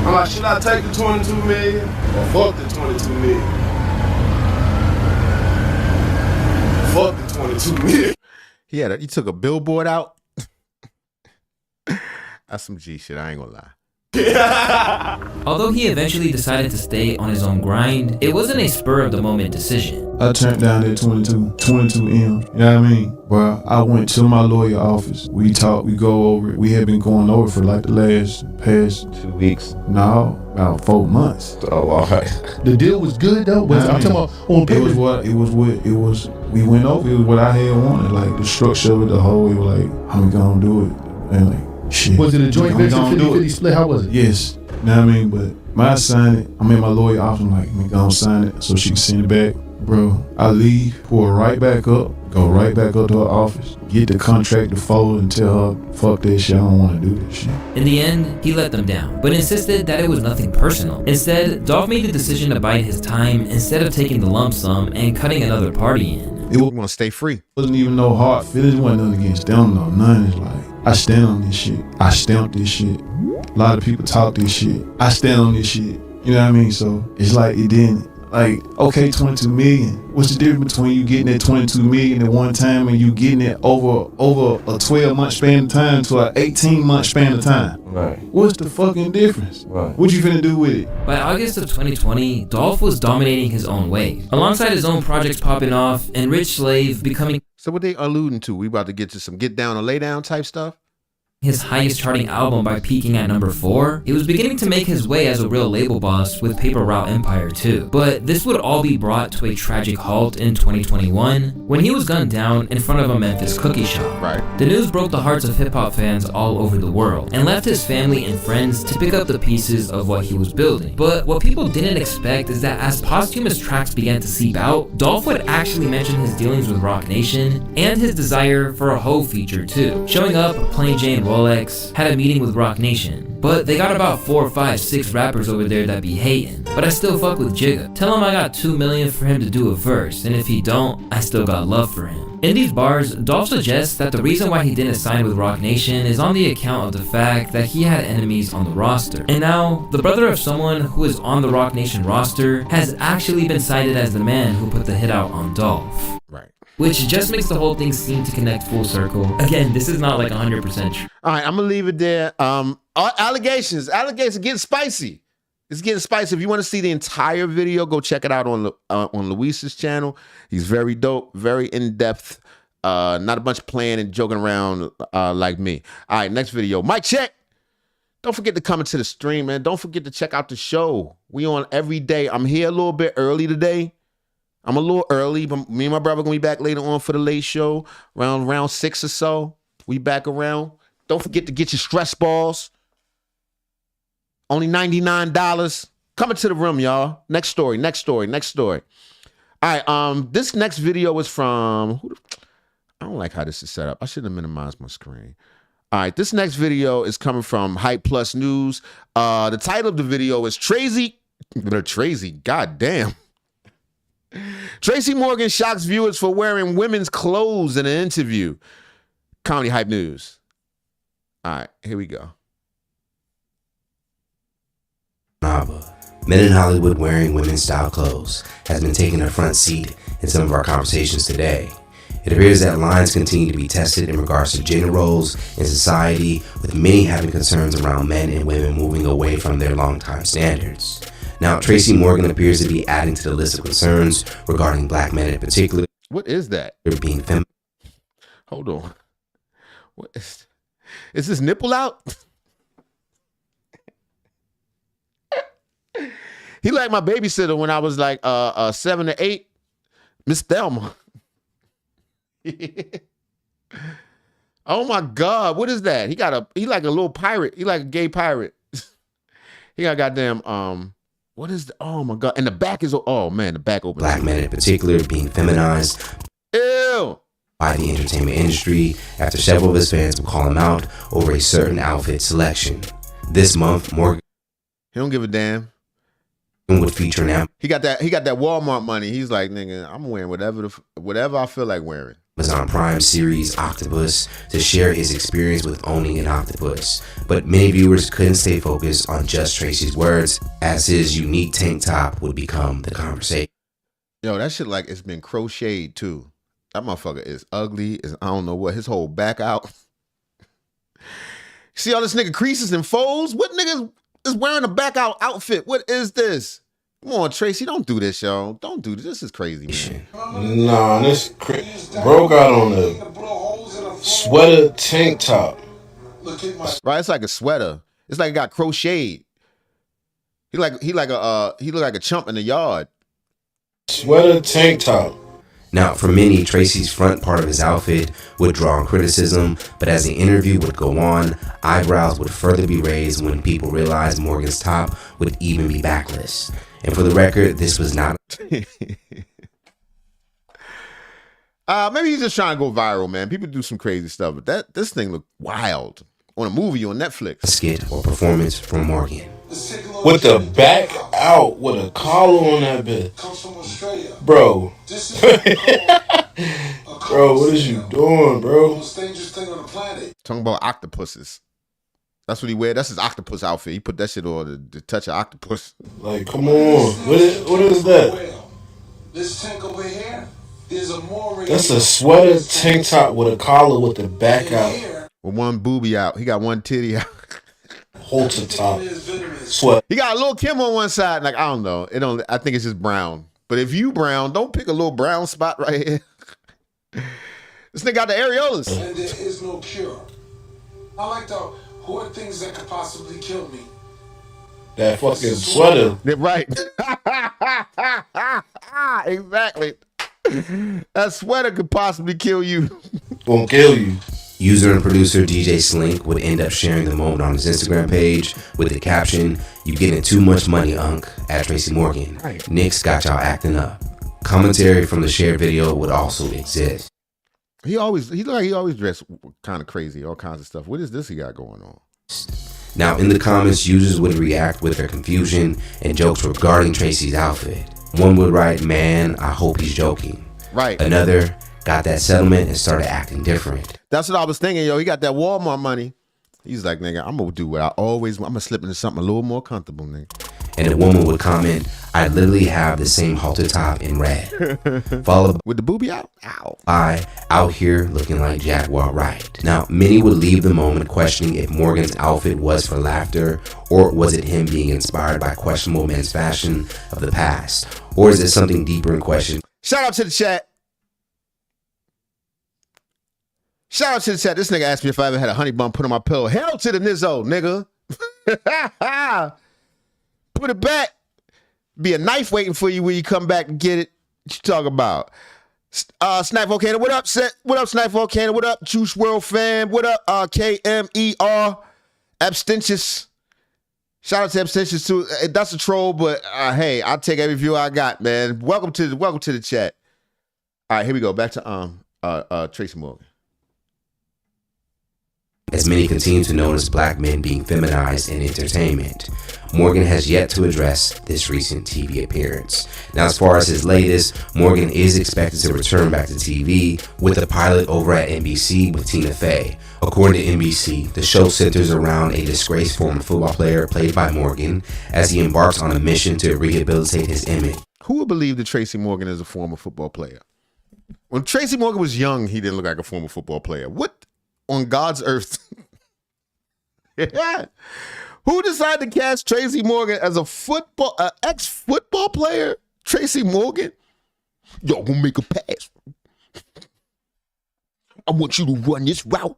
I'm like, should I take the 22 million or fuck the 22 million? Fuck the 22 million. He took a billboard out. That's some G shit, I ain't gonna lie. Although he eventually decided to stay on his own grind, it wasn't a spur-of-the-moment decision. I turned down that 22M, you know what I mean? Well, I went to my lawyer office. We talked, we go over it. We had been going over it for like the past 2 weeks. No, about 4 months. Oh, all right. The deal was good though. But I'm talking about on paper. We went over it was what I had wanted, like the structure of it, the whole, it was like, how we gonna do it? And like, shit. Was it a joint venture 50-50 split? How was it? Yes. You know what I mean? But when I signed it, I'm in my lawyer office, I'm like, we gonna sign it so she can send it back. Bro, I leave, pull her right back up, go right back up to her office, get the contract to fold and tell her, fuck that shit, I don't wanna do this shit. In the end, he let them down, but insisted that it was nothing personal. Instead, Dolph made the decision to bide his time instead of taking the lump sum and cutting another party in. It want to stay free. Wasn't even no hard feelings, wasn't nothing against them, no, none. It's like, I stand on this shit. I stamp this shit. A lot of people talk this shit. I stand on this shit. You know what I mean? So it's like it didn't, like, okay, 22 million. What's the difference between you getting that 22 million at one time and you getting it over a 12-month span of time to an 18-month span of time? Right. What's the fucking difference? Right. What you finna do with it? By August of 2020, Dolph was dominating his own wave, alongside his own projects popping off and Rich Slave becoming. So what they alluding to? We about to get to some get down or lay down type stuff? his highest charting album by peaking at number 4, he was beginning to make his way as a real label boss with Paper Route Empire too. But this would all be brought to a tragic halt in 2021 when he was gunned down in front of a Memphis cookie shop. Right. The news broke the hearts of hip-hop fans all over the world and left his family and friends to pick up the pieces of what he was building. But what people didn't expect is that as posthumous tracks began to seep out, Dolph would actually mention his dealings with Roc Nation and his desire for a Hov feature too. Showing up, Plain Jane Rolex, had a meeting with Roc Nation, but they got about 4, 5, 6 rappers over there that be hating. But I still fuck with Jigga. Tell him I got $2 million for him to do a verse, and if he don't, I still got love for him. In these bars, Dolph suggests that the reason why he didn't sign with Roc Nation is on the account of the fact that he had enemies on the roster. And now, the brother of someone who is on the Roc Nation roster has actually been cited as the man who put the hit out on Dolph. Right. Which just makes the whole thing seem to connect full circle. Again, this is not like 100% true. All right, I'm gonna leave it there. Allegations getting spicy. It's getting spicy. If you want to see the entire video, go check it out on Luis's channel. He's very dope, very in depth. Not a bunch of playing and joking around like me. All right, next video. Mic check. Don't forget to come into the stream, man. Don't forget to check out the show. We on every day. I'm here a little bit early today. I'm a little early, but me and my brother gonna be back later on for the late show, around 6 or so. We back around. Don't forget to get your stress balls. Only $99. Coming to the room, y'all. Next story. All right, this next video is from, I don't like how this is set up. I should have minimized my screen. All right, this next video is coming from Hype Plus News. The title of the video is Tracy, goddamn. Tracy Morgan shocks viewers for wearing women's clothes in an interview. Comedy Hype News. All right, here we go. Men in Hollywood wearing women's style clothes has been taking a front seat in some of our conversations today. It appears that lines continue to be tested in regards to gender roles in society, with many having concerns around men and women moving away from their longtime standards. Now, Tracy Morgan appears to be adding to the list of concerns regarding black men in particular. What is that? Being feminine. Hold on. What is this nipple out? He like my babysitter when I was like 7 to 8. Miss Thelma. Oh my God, what is that? He like a little pirate. He like a gay pirate. He got goddamn what is the, oh my God. And the back is, oh man, the back opens. Black men in particular being feminized. Ew. By the entertainment industry after several of his fans would call him out over a certain outfit selection. This month, Morgan, he don't give a damn, would feature now. He got that Walmart money. He's like, nigga, I'm wearing whatever I feel like wearing. Amazon Prime series Octopus to share his experience with owning an octopus. But many viewers couldn't stay focused on just Tracy's words, as his unique tank top would become the conversation. Yo, that shit like it's been crocheted too. That motherfucker is ugly. Is I don't know what, his whole back out. See all this nigga creases and folds? What nigga is wearing a back out outfit? What is this? Come on, Tracy, don't do this, y'all. Don't do this. This is crazy, man. Nah, this bro got on a sweater tank top. Right, it's like a sweater. It's like it got crocheted. He look like a chump in the yard. Sweater tank top. Now, for many, Tracy's front part of his outfit would draw on criticism, but as the interview would go on, eyebrows would further be raised when people realized Morgan's top would even be backless. And for the record, this was not... Maybe he's just trying to go viral, man. People do some crazy stuff, but this thing looked wild on a movie on Netflix. A skit or performance from Morgan. With the back out, with a collar on that bit. Bro. Bro, what is you doing, bro? Talking about octopuses. That's what he wear. That's his octopus outfit. He put that shit on to touch an octopus. Like, come on. What is that? This tank over here, there's a more. That's a sweater tank top with a collar with the back out. With one boobie out. He got one titty out. Halter top. Sweat. He got a little Kim on one side. Like, I don't know. I think it's just brown. But if you brown, don't pick a little brown spot right here. This nigga got the areolas. And there is no cure I like the who are things that could possibly kill me. That fucking sweater. They're right. Exactly. That sweater could possibly kill you. Gonna kill you. User and producer DJ Slink would end up sharing the moment on his Instagram page with the caption, "You getting too much money, Unc," at Tracy Morgan. Knicks got y'all acting up. Commentary from the shared video would also exist. He always dressed kind of crazy, all kinds of stuff. What is this he got going on? Now, in the comments, users would react with their confusion and jokes regarding Tracy's outfit. One would write, "Man, I hope he's joking." Right. Another, "Got that settlement and started acting different." That's what I was thinking, yo. He got that Walmart money. He's like, nigga, I'm gonna do what I'm gonna slip into something a little more comfortable, nigga. And a woman would comment, "I literally have the same halter top in red." Followed with the boobie out? Ow. by, "Out here looking like Jaguar Wright." Now, many would leave the moment questioning if Morgan's outfit was for laughter, or was it him being inspired by questionable men's fashion of the past? Or is it something deeper in question? Shout out to the chat. Shout out to the chat. This nigga asked me if I ever had a honey bun put on my pillow. Hell to the nizzo, nigga. Put it back. Be a knife waiting for you when you come back and get it. What you talking about? Snipe Volcano, what up? What up, Snipe Volcano? What up, Juice World fam? What up, KMER? Abstentious. Shout out to Abstentious too. That's a troll, but hey, I'll take every view I got, man. Welcome to the chat. All right, here we go. Back to Tracy Morgan. As many continue to notice black men being feminized in entertainment, Morgan has yet to address this recent TV appearance. Now, as far as his latest, Morgan is expected to return back to TV with a pilot over at NBC with Tina Fey. According to NBC, the show centers around a disgraced former football player played by Morgan as he embarks on a mission to rehabilitate his image. Who would believe that Tracy Morgan is a former football player? When Tracy Morgan was young, he didn't look like a former football player. What on God's earth? Yeah. Who decided to cast Tracy Morgan as a ex-football player? Tracy Morgan? Yo, gonna make a pass. I want you to run this route.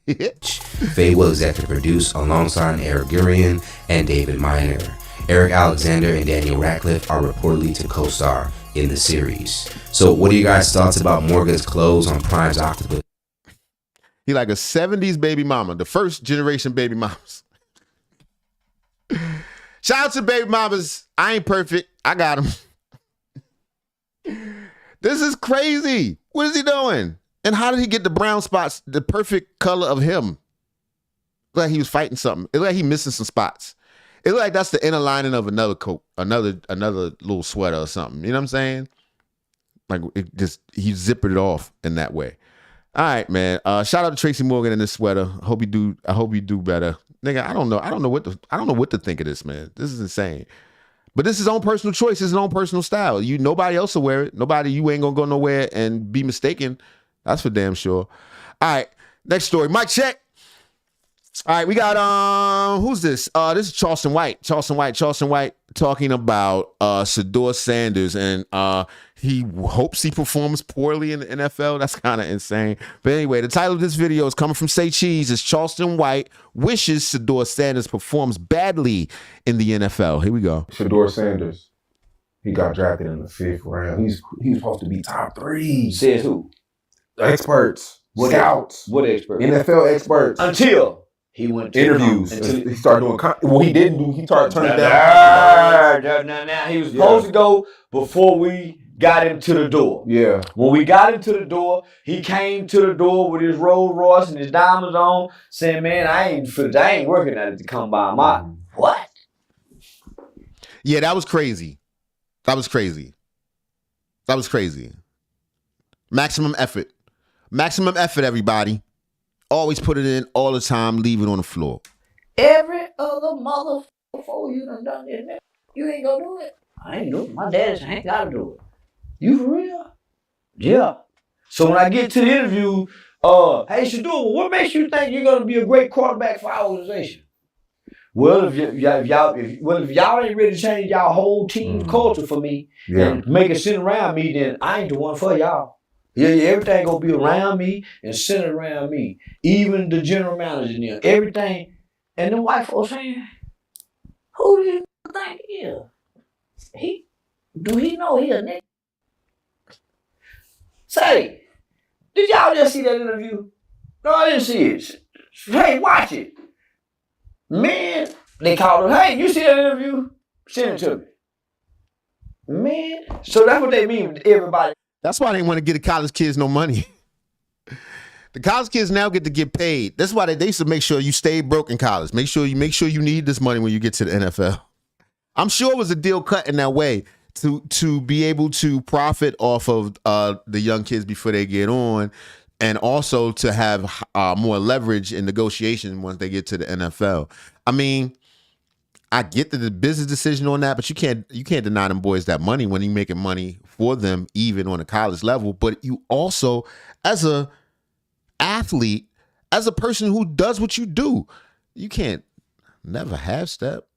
Faye will executive produce alongside Eric Gurian and David Miner. Eric Alexander and Daniel Radcliffe are reportedly to co-star in the series. So what are you guys' thoughts about Morgan's clothes on Prime's Octopus? He like a 70s baby mama, the first generation baby mamas. Shout out to baby mamas. I ain't perfect. I got them. This is crazy. What is he doing? And how did he get the brown spots, the perfect color of him? Look like he was fighting something. It looked like he missing some spots. It looked like that's the inner lining of another coat, another little sweater or something. You know what I'm saying? Like he zippered it off in that way. All right, man. Shout out to Tracy Morgan in this sweater. I hope you do better. Nigga, I don't know what to think of this, man. This is insane. But this is his own personal choice, it's his own personal style. Nobody else will wear it. You ain't gonna go nowhere and be mistaken. That's for damn sure. All right, next story. Mic check. All right, we got who's this? This is Charlston White talking about Sedur Sanders, and he hopes he performs poorly in the NFL. That's kind of insane. But anyway, the title of this video is coming from Say Cheese. It's Charlston White wishes Sedur Sanders performs badly in the NFL. Here we go. Sedur Sanders, he got drafted in the 5th round. He's supposed to be top 3. Says who? Experts, scouts, what experts? NFL experts. Until he went to interviews. He started doing. He didn't do. He started turning down. Now he was supposed to go before we got him to the door. Yeah. When we got him to the door, he came to the door with his Rolls Royce and his diamonds on, saying, "Man, I ain't working at it to come by my what?" Yeah, that was crazy. Maximum effort, everybody. Always put it in all the time, leave it on the floor. Every other motherfucker before you done it, you ain't gonna do it. I ain't doing it. My daddy ain't gotta do it. You for real? Yeah. So when I get to the interview, hey Sedur, what makes you think you're gonna be a great quarterback for our organization? Well, if y'all ain't ready to change y'all whole team's culture for me and make it sit around me, then I ain't the one for y'all. Yeah, everything gonna be around me and centered around me. Even the general manager and them, everything. And the white folks saying, who do you think he is? Do he know he a nigga? Say, did y'all just see that interview? No, I didn't see it. Hey, watch it. Man, they called him, hey, you see that interview? Send it to me. Man, so that's what they mean with everybody. That's why they want to get the college kids no money. The college kids now get to get paid. That's why they used to make sure you stay broke in college. Make sure you need this money when you get to the NFL. I'm sure it was a deal cut in that way to be able to profit off of the young kids before they get on, and also to have more leverage in negotiation once they get to the NFL. I mean, I get the business decision on that, but you can't deny them boys that money when you're making money for them, even on a college level. But you also, as a athlete, as a person who does what you do, you can't never half step.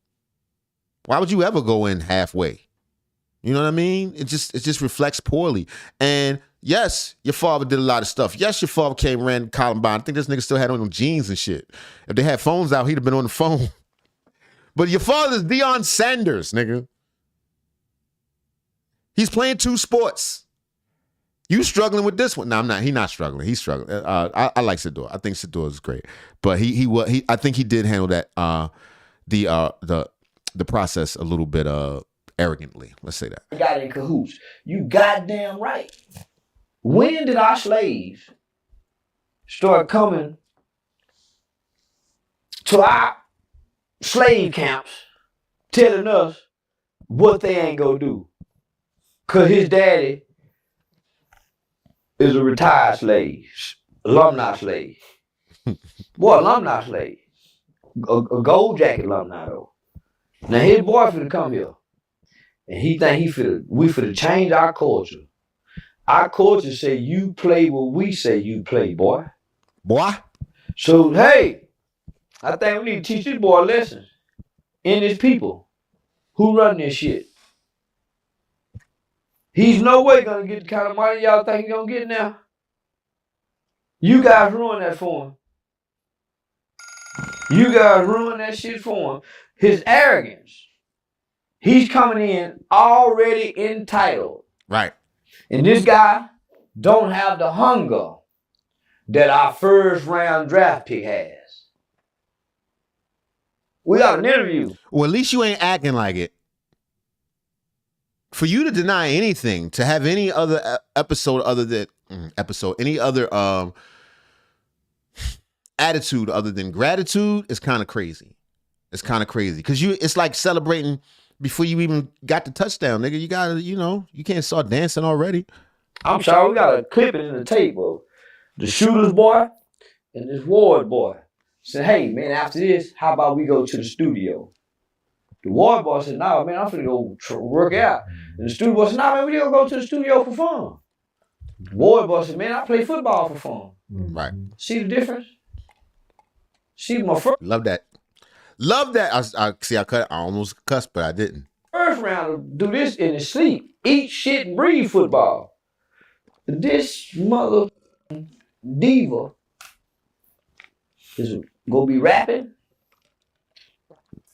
Why would you ever go in halfway? You know what I mean? It just reflects poorly. And yes, your father did a lot of stuff. Yes, your father came ran Columbine. I think this nigga still had on them jeans and shit. If they had phones out, he'd have been on the phone. But your father's Deion Sanders, nigga. He's playing 2 sports. You struggling with this one? No, I'm not. He's not struggling. He's struggling. I like Sedur. I think Sedur is great. But he I think he did handle that the process a little bit arrogantly. Let's say that. Got in cahoots. You goddamn right. When did our slaves start coming to our slave camps telling us what they ain't gonna do? Cause his daddy is a retired slave, alumni slave. Boy, alumni slave. A gold jacket alumni though. Now his boy finna come here. And he think we finna change our culture. Our culture say you play what we say you play, boy. Boy. So hey, I think we need to teach this boy a lesson. And his people who run this shit. He's no way gonna get the kind of money y'all think he's gonna get now. You guys ruined that for him. You guys ruined that shit for him. His arrogance. He's coming in already entitled. Right. And this guy don't have the hunger that our first round draft pick has. We got an interview. Well, at least you ain't acting like it. For you to deny anything, to have any other episode other than any other attitude other than gratitude is kind of crazy. It's kind of crazy because it's like celebrating before you even got the touchdown, nigga. You gotta, you can't start dancing already. I'm sorry, we gotta clip it in the tape of the shooter's boy and this Ward boy. Said, hey man, after this, how about we go to the studio? The Ward boy said, nah, man, I'm finna go work out. And the studio boy said, nah, man, we gonna go to the studio for fun. The Ward boy said, man, I play football for fun. Right. See the difference? See my first. Love that. Love that. I almost cussed, but I didn't. First round, do this in his sleep. Eat, shit, and breathe football. This mother diva is gonna be rapping.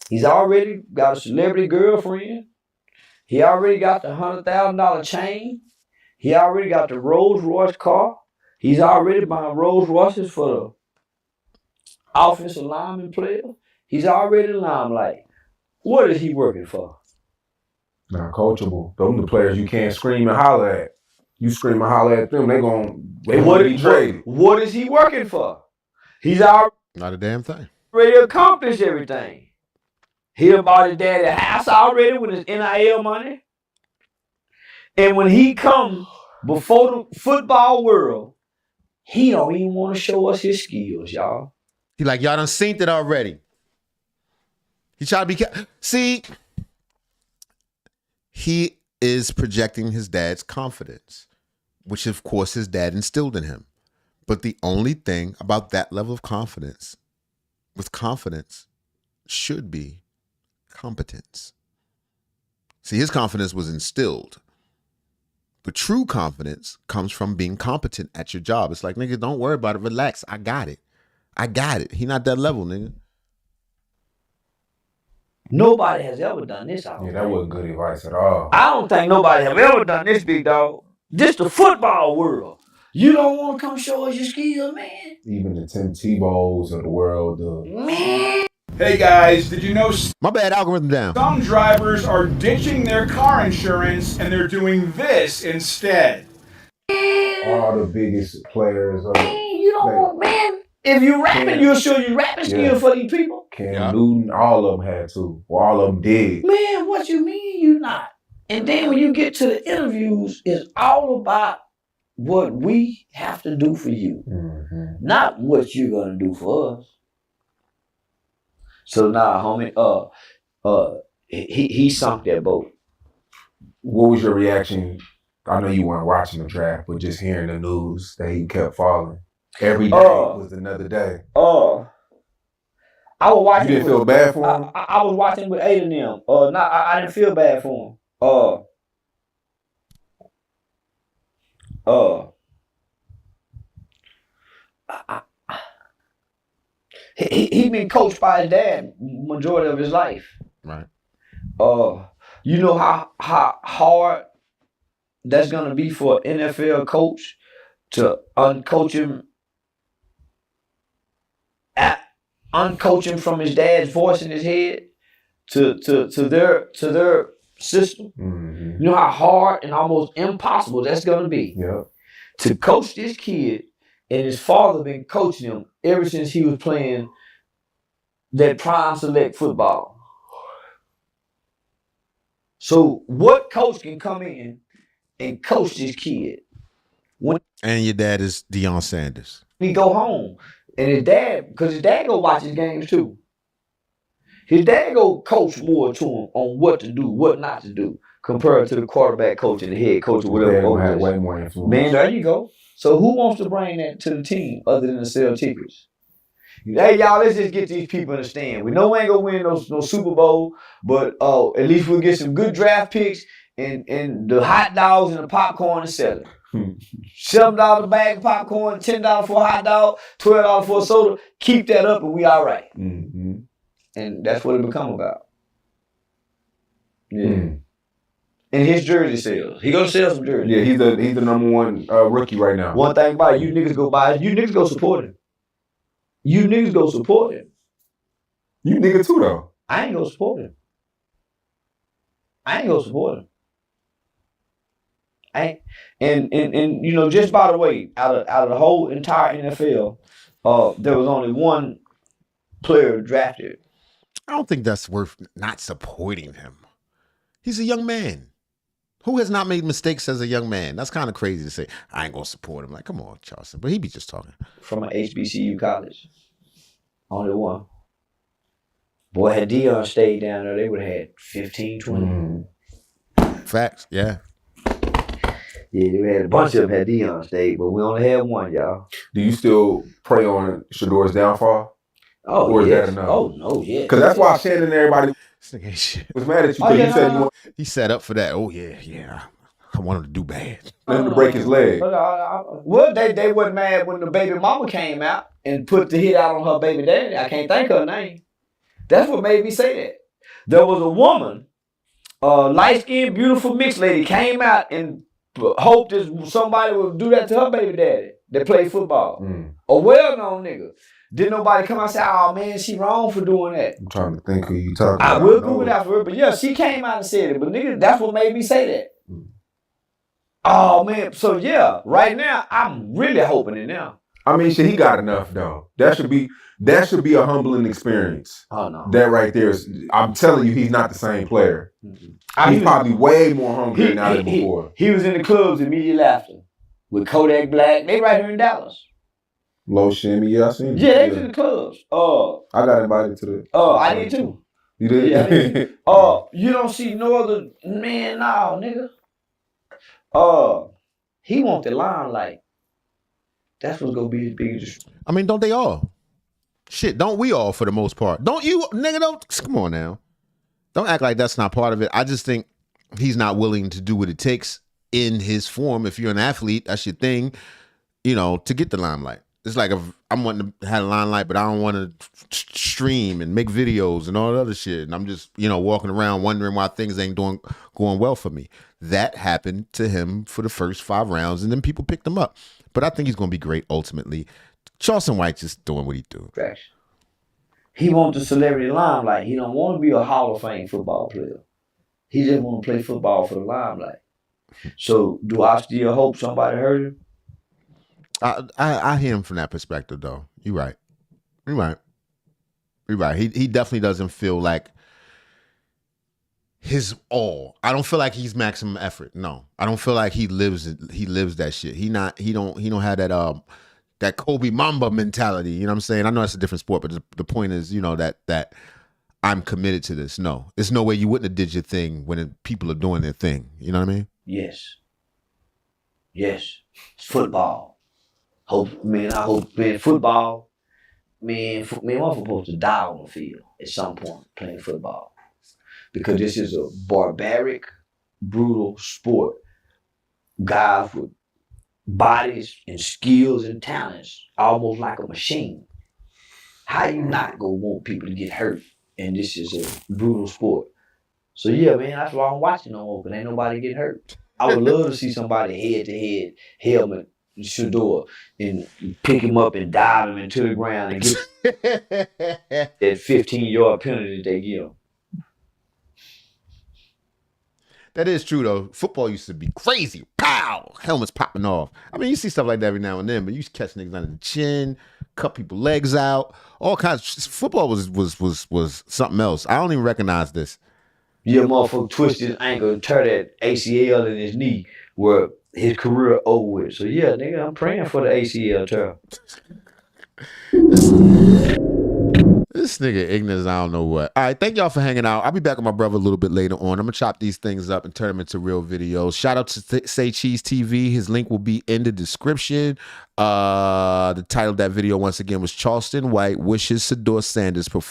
He's already got a celebrity girlfriend. He already got the $100,000 chain. He already got the Rolls Royce car. He's already buying Rolls Royces for the offensive lineman player. He's already limelight. What is he working for? Not coachable. Those are the players you can't scream and holler at. You scream and holler at them, they want to be traded. What is he working for? He's already not a damn thing. Already accomplished everything. He bought his daddy a house already with his NIL money. And when he comes before the football world, he don't even want to show us his skills, y'all. He like, y'all done seen it already. He try to be... See, he is projecting his dad's confidence, which of course his dad instilled in him. But the only thing about that level of confidence, with confidence, should be competence. See, his confidence was instilled But true confidence comes from being competent at your job. It's like, nigga, don't worry about it. Relax. I got it. He not that level, nigga. Nobody has ever done this. Yeah, that wasn't good advice at all. I don't think nobody have ever done this, big dog. This the football world. You don't want to come show us your skills, man? Even the Tim Tebow's of the world. Man. Hey guys, did you know my bad algorithm down? Some drivers are ditching their car insurance and they're doing this instead. All the biggest players. You don't want, man. If you rapping, you'll show you rapping skills for these people. Cam Newton, all of them had to. Or all of them did. Man, what you mean you not? And then when you get to the interviews, it's all about what we have to do for you. Not what you're gonna do for us. So now, homie, he sunk that boat. What was your reaction? I know you weren't watching the draft, but just hearing the news that he kept falling. Every day was another day. I was watching. You didn't feel bad for him? I was watching with 8 of them. I didn't feel bad for him. He been coached by his dad majority of his life. Right. You know how hard that's gonna be for an NFL coach to uncoach him from his dad's voice in his head to their system. You know how hard and almost impossible that's gonna be. To coach this kid, and his father been coaching him ever since he was playing that prime select football. So what coach can come in and coach this kid? And your dad is Deion Sanders. He go home, and his dad, because his dad go watch his games too. His dad go coach more to him on what to do, what not to do, compared to the quarterback coach and the head coach or whatever. Had way more influence. Man, there you go. So who wants to bring that to the team other than to sell tickets? Hey, y'all, let's just get these people in the stand. We know we ain't gonna win no Super Bowl, but at least we'll get some good draft picks and the hot dogs and the popcorn and sell it. $7 a bag of popcorn, $10 for a hot dog, $12 for a soda. Keep that up and we all right. And that's what it become about. Yeah. And his jersey sales. He gonna sell some jerseys. Yeah, he's the number one rookie right now. One thing about it, you niggas go buy it. You niggas go support him. You niggas go support him. You nigga too though. I ain't gonna support him. And you know, just by the way, out of the whole entire NFL, there was only one player drafted. I don't think that's worth not supporting him. He's a young man. Who has not made mistakes as a young man? That's kind of crazy to say. I ain't gonna support him. Like, come on, Charlston. But he be just talking. From an HBCU college. Only one. Boy, had Deion stayed down there, they would have had 15, 20. Facts, yeah. Yeah, they had a bunch of them had Deion stayed, but we only had one, y'all. Do you still pray on Shedur's downfall? Oh, or is yes. that enough? Oh, no, yeah. Because that's why Shannon and everybody was mad at you. You said he set up for that. Oh, yeah. I want him to do bad. Him to break his leg. Well, they wasn't mad when the baby mama came out and put the hit out on her baby daddy. I can't think of her name. That's what made me say that. There was a woman, light-skinned, beautiful mixed lady, came out and hoped that somebody would do that to her baby daddy that played football. A well-known nigga. Didn't nobody come out and say, oh man, she wrong for doing that. I'm trying to think who you talking about. I will Google it out for her, but yeah, she came out and said it. But nigga, that's what made me say that. Oh man, so yeah, right now, I'm really hoping it now. I mean, shit, he got enough though. That should be a humbling experience. Oh no. That right there is, I'm telling you, he's not the same player. He's probably way more hungry now than before. He was in the clubs immediately after with Kodak Black. They right here in Dallas. Low Shimmy, yeah, I seen it. Yeah, they was in the clubs. I got invited to the. I did too. You did? Yeah, I did. You don't see no other man now, nigga. He want the limelight. That's what's gonna be his biggest. I mean, don't they all? Shit, don't we all for the most part? Don't you, nigga? Don't come on now. Don't act like that's not part of it. I just think he's not willing to do what it takes in his form. If you're an athlete, that's your thing, you know, to get the limelight. It's like if I'm wanting to have a limelight, but I don't want to stream and make videos and all that other shit. And I'm just, you know, walking around wondering why things ain't going well for me. That happened to him for the first 5 rounds, and then people picked him up. But I think he's going to be great ultimately. Charlston White just doing what he do. He wants the celebrity limelight. He don't want to be a Hall of Fame football player. He just want to play football for the limelight. So do I still hope somebody hurt him? I hear him from that perspective, though. You're right. He definitely doesn't feel like his all. I don't feel like he's maximum effort. No, I don't feel like he lives that shit. He don't have that Kobe Mamba mentality. You know what I'm saying? I know that's a different sport, but the point is, you know, that I'm committed to this. No, there's no way you wouldn't have did your thing when people are doing their thing. You know what I mean? Yes. It's football. I hope football, I'm supposed to die on the field at some point playing football. Because this is a barbaric, brutal sport. Guys with bodies and skills and talents, almost like a machine. How you not gonna want people to get hurt? And this is a brutal sport. So yeah, man, that's why I'm watching no more, because ain't nobody getting hurt. I would love to see somebody head-to-head helmet Sedur and pick him up and dive him into the ground and get that 15-yard penalty they give him. That is true, though. Football used to be crazy. Pow! Helmets popping off. I mean, you see stuff like that every now and then, but you catch niggas under the chin, cut people's legs out, all kinds. Football was something else. I don't even recognize this. Yeah, motherfucker twist his ankle and tear that ACL in his knee where his career over with. So yeah, nigga, I'm praying for the ACL tear. This nigga ignorant, I don't know what. All right, thank y'all for hanging out. I'll be back with my brother a little bit later on. I'm gonna chop these things up and turn them into real videos. Shout out to Say Cheese TV. His link will be in the description. The title of that video once again was Charlston White wishes Sedur Sanders performed